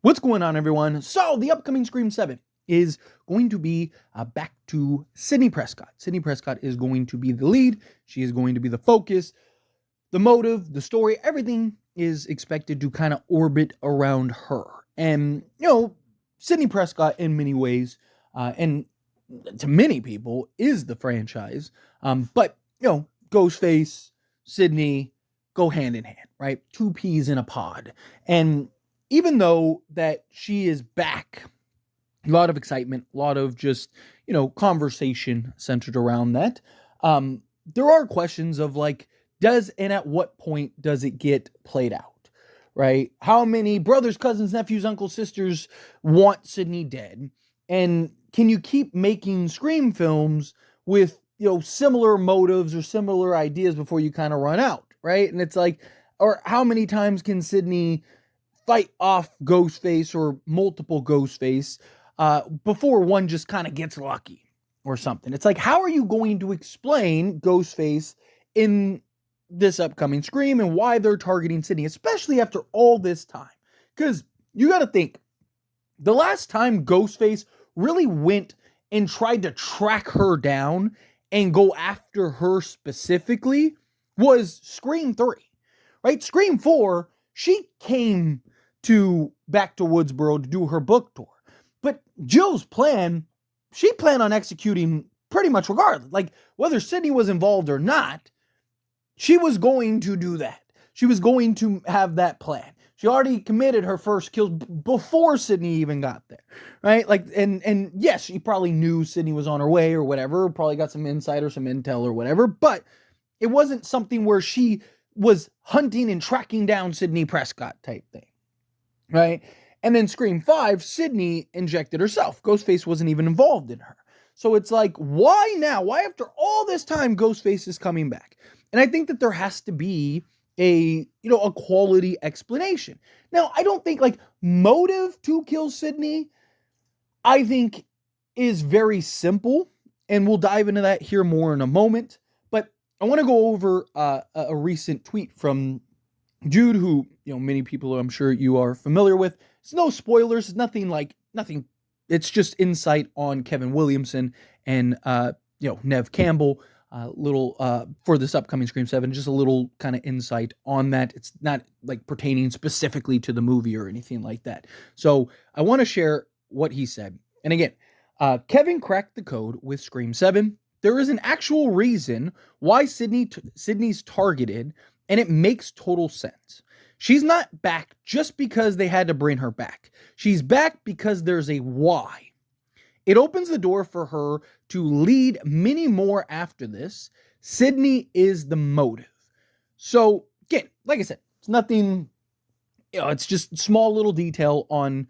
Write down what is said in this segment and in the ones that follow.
What's going on, everyone? So, the upcoming Scream 7 is going to be back to Sidney Prescott. Sidney Prescott is going to be the lead. She is going to be the focus, the motive, the story. Everything is expected to kind of orbit around her. And, Sidney Prescott, in many ways, and to many people, is the franchise. But, Ghostface, Sidney go hand in hand, right? Two peas in a pod. And even though that she is back, a lot of excitement, a lot of just, conversation centered around that. There are questions of like, at what point does it get played out, right? How many brothers, cousins, nephews, uncles, sisters want Sidney dead? And can you keep making Scream films with, similar motives or similar ideas before you kind of run out, right? And it's like, or how many times can Sidney fight off Ghostface or multiple Ghostface before one just kind of gets lucky or something? It's like, how are you going to explain Ghostface in this upcoming Scream and why they're targeting Sidney, especially after all this time? Because you got to think, the last time Ghostface really went and tried to track her down and go after her specifically was Scream 3, right? Scream 4, she came back to Woodsboro to do her book tour. But Jill's plan, she planned on executing pretty much regardless. Like, whether Sidney was involved or not, she was going to do that. She was going to have that plan. She already committed her first kills before Sidney even got there, right? Like, and yes, she probably knew Sidney was on her way or whatever, probably got some insight or some intel or whatever, but it wasn't something where she was hunting and tracking down Sidney Prescott type thing, right? And then Scream 5, Sidney injected herself. Ghostface wasn't even involved in her. So it's like, why now? Why after all this time Ghostface is coming back? And I think that there has to be a quality explanation. Now, I don't think like motive to kill Sidney, I think is very simple. And we'll dive into that here more in a moment. But I want to go over a recent tweet from Jude, who, many people I'm sure you are familiar with. It's no spoilers. It's nothing. It's just insight on Kevin Williamson and, Nev Campbell, for this upcoming Scream 7, just a little kind of insight on that. It's not like pertaining specifically to the movie or anything like that. So I want to share what he said. And again, Kevin cracked the code with Scream 7. There is an actual reason why Sidney's targeted, and it makes total sense. She's not back just because they had to bring her back. She's back because there's a why. It opens the door for her to lead many more after this. Sidney is the motive. So, again, like I said, it's nothing, it's just small little detail on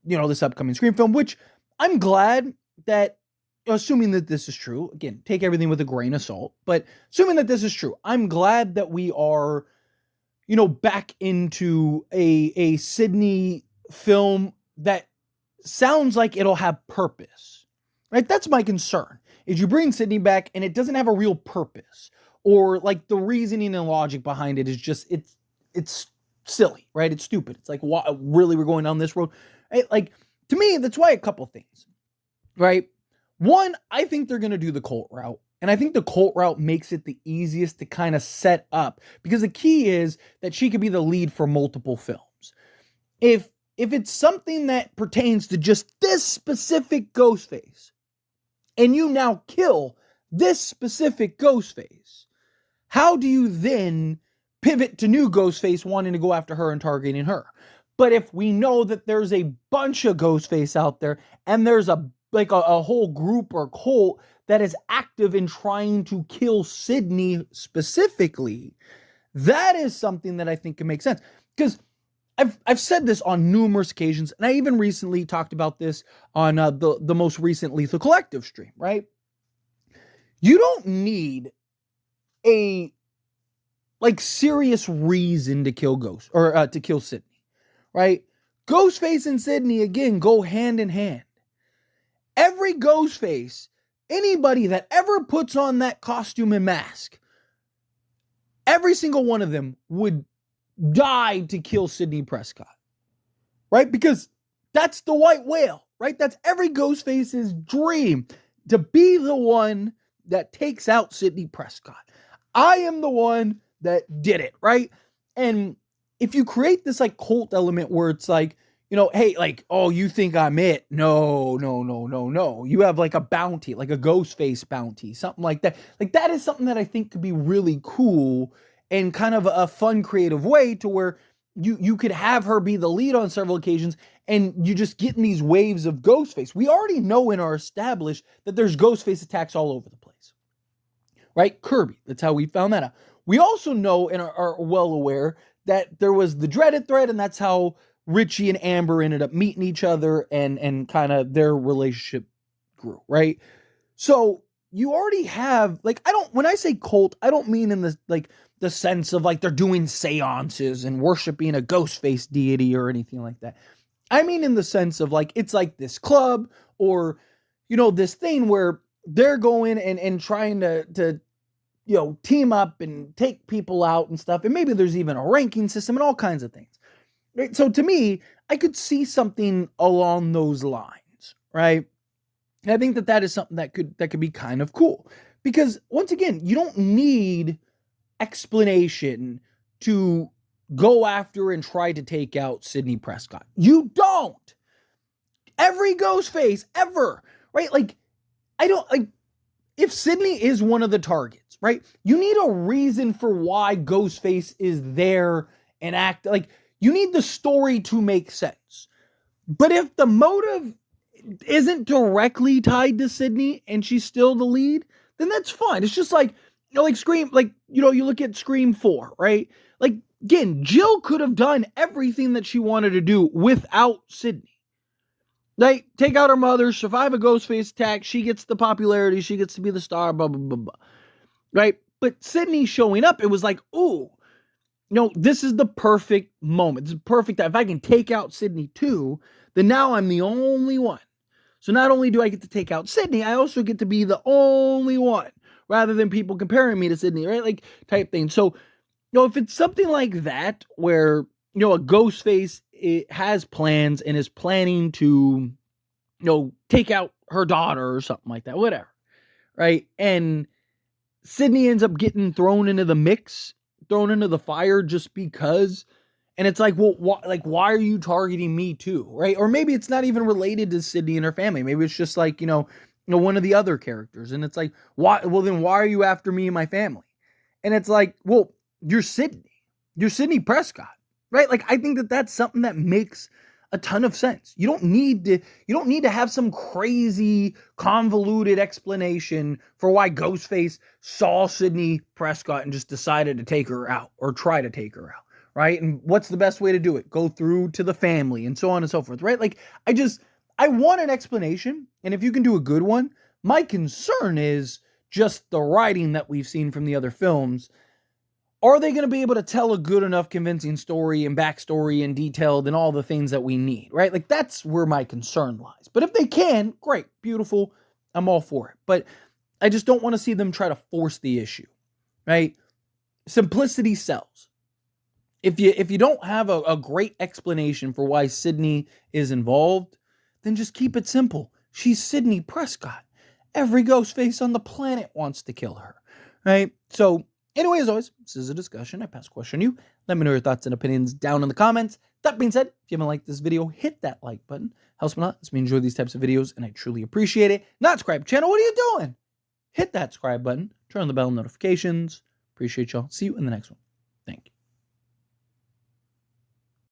this upcoming Scream film, which I'm glad that, assuming that this is true, again, take everything with a grain of salt, but assuming that this is true, I'm glad that we are, back into a Sidney film that sounds like it'll have purpose, right? That's my concern, is you bring Sidney back and it doesn't have a real purpose, or like the reasoning and logic behind it is just, it's silly, right? It's stupid. It's like, why, really, we're going down this road? Right? Like, to me, that's why a couple things, right? One, I think they're going to do the cult route. And I think the cult route makes it the easiest to kind of set up, because the key is that she could be the lead for multiple films. If it's something that pertains to just this specific Ghostface, and you now kill this specific Ghostface, how do you then pivot to new Ghostface wanting to go after her and targeting her? But if we know that there's a bunch of Ghostface out there, and there's a whole group or cult that is active in trying to kill Sidney specifically, that is something that I think can make sense. Because I've said this on numerous occasions, and I even recently talked about this on the most recent Lethal Collective stream, right? You don't need a serious reason to kill to kill Sidney, right? Ghostface and Sidney, again, go hand in hand. Every Ghostface, anybody that ever puts on that costume and mask, every single one of them would die to kill Sidney Prescott, right? Because that's the white whale, right? That's every Ghostface's dream, to be the one that takes out Sidney Prescott. I am the one that did it, right? And if you create this like cult element where it's like, hey, like, oh, you think I'm it? No, no, no, no, no. You have like a bounty, like a Ghostface bounty, something like that. Like that is something that I think could be really cool and kind of a fun, creative way to where you could have her be the lead on several occasions and you just get in these waves of Ghostface. We already know in our established that there's Ghostface attacks all over the place, right? Kirby, that's how we found that out. We also know and are well aware that there was the dreaded thread, and that's how Richie and Amber ended up meeting each other and kind of their relationship grew, right? So you already have, like, when I say cult, I don't mean in the sense of like they're doing seances and worshiping a Ghostface deity or anything like that. I mean in the sense of like, it's like this club or, this thing where they're going and trying to team up and take people out and stuff. And maybe there's even a ranking system and all kinds of things. Right? So to me, I could see something along those lines, right? And I think that is something that could be kind of cool. Because once again, you don't need explanation to go after and try to take out Sidney Prescott. You don't. Every Ghostface ever, right? Like, I don't, like, if Sidney is one of the targets, right? You need a reason for why Ghostface is there and act like, you need the story to make sense. But if the motive isn't directly tied to Sidney and she's still the lead, then that's fine. It's just like, like Scream, like, you look at Scream 4, right? Like, again, Jill could have done everything that she wanted to do without Sidney. Like, take out her mother, survive a Ghostface attack, she gets the popularity, she gets to be the star, blah, blah, blah, blah. Right? But Sidney showing up, it was like, ooh, this is the perfect moment. This is perfect. If I can take out Sidney too, then now I'm the only one. So not only do I get to take out Sidney, I also get to be the only one rather than people comparing me to Sidney, right? Like type thing. So, if it's something like that where, a Ghostface has plans and is planning to, take out her daughter or something like that, whatever, right? And Sidney ends up getting thrown into the mix, thrown into the fire just because. And it's like, well, why are you targeting me too, right? Or maybe it's not even related to Sidney and her family. Maybe it's just like, one of the other characters. And it's like, why? Well, then why are you after me and my family? And it's like, well, you're Sidney. You're Sidney Prescott, right? Like, I think that that's something that makes a ton of sense. You don't need to have some crazy convoluted explanation for why Ghostface saw Sidney Prescott and just decided to take her out or try to take her out. Right? And what's the best way to do it? Go through to the family and so on and so forth, right? Like, I want an explanation. And if you can do a good one, my concern is just the writing that we've seen from the other films. Are they going to be able to tell a good enough convincing story and backstory and detailed and all the things that we need, right? Like, that's where my concern lies. But if they can, great, beautiful, I'm all for it. But I just don't want to see them try to force the issue, right? Simplicity sells. If you don't have a great explanation for why Sidney is involved, then just keep it simple. She's Sidney Prescott. Every Ghostface on the planet wants to kill her, right? So, anyway, as always, this is a discussion. I pass question you. Let me know your thoughts and opinions down in the comments. That being said, if you haven't liked this video, hit that like button. Helps me a lot. Lets me enjoy these types of videos, and I truly appreciate it. Not subscribe to the channel. What are you doing? Hit that subscribe button. Turn on the bell notifications. Appreciate y'all. See you in the next one.